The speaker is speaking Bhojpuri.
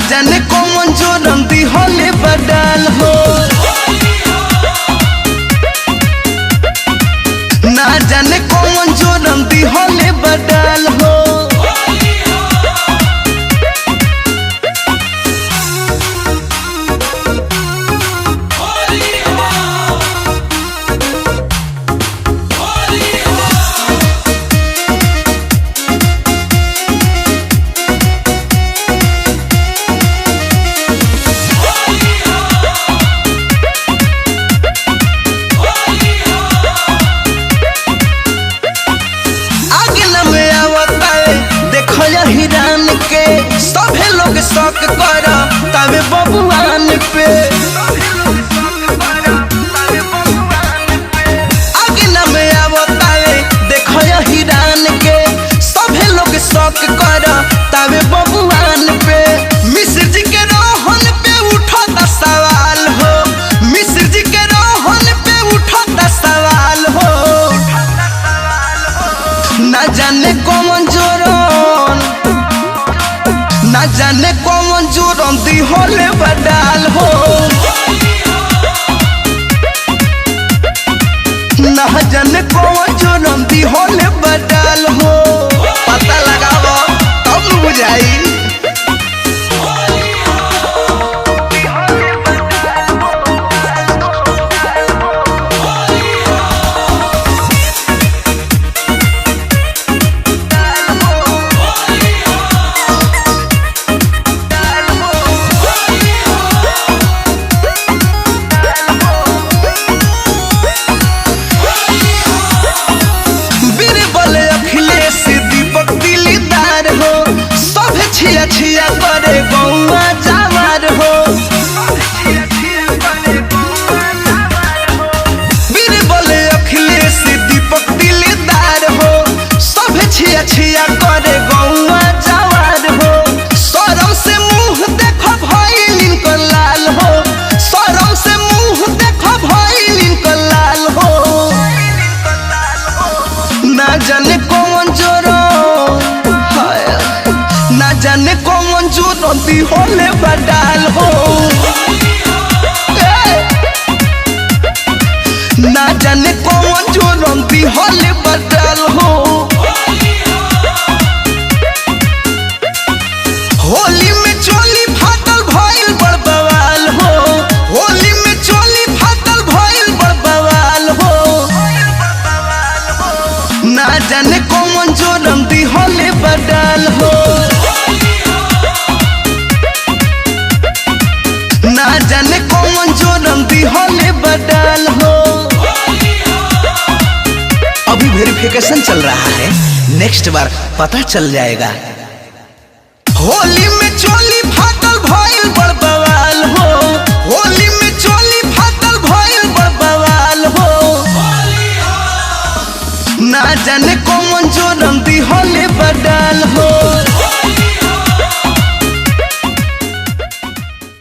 जाने कौन जो रंदी होले बदल हो, ना जाने कौन जो रंदी होले बदल हो। हिरान के सभे लोग शौक कर तबे बबुआन पे, आगे न में आवतावे देखो हिरान के सभे लोग शौक कर तबे बबुआन पे। मिश्र जी के रोहन पे उठता सवाल हो, मिश्र जी के रोहन पे उठता सवाल हो। ना जाने कौन जोरन, ना जाने कौन जो रंदी होले बदल हो, ना जाने कौन जो रंदी होले बदल हो। पता लगाओ तब बुझाई। छिया करे गौआ जावर हो, बीर बोले अखिलेश दीपक दिलदार हो। सब छिया छिया करे गौआ जावर हो। सरम से मुंह देखो भइल इनको लाल हो, सरम से मुंह देखो भइल इनको लाल हो। ना जाने कौन जोरो, ना जाने कौन जो रंदी होले बदल हो, ना जाने कौन जो रंदी होले बदल हो। होली में चोली फाटल भइल बड़ बवाल हो, होली में चोली फाटल भइल बड़ बवाल हो। ना जाने कौन जो रंदी होले बदल हो, ना जाने कौन जो रंदी होले बदल हो। अभी वेरिफिकेशन चल रहा है, नेक्स्ट बार पता चल जाएगा। होली में चोली फाटल भइल बड़ बवाल हो, होली में चोली फाटल भइल बड़ बवाल हो। ना जाने कौन जो रंदी होले बदल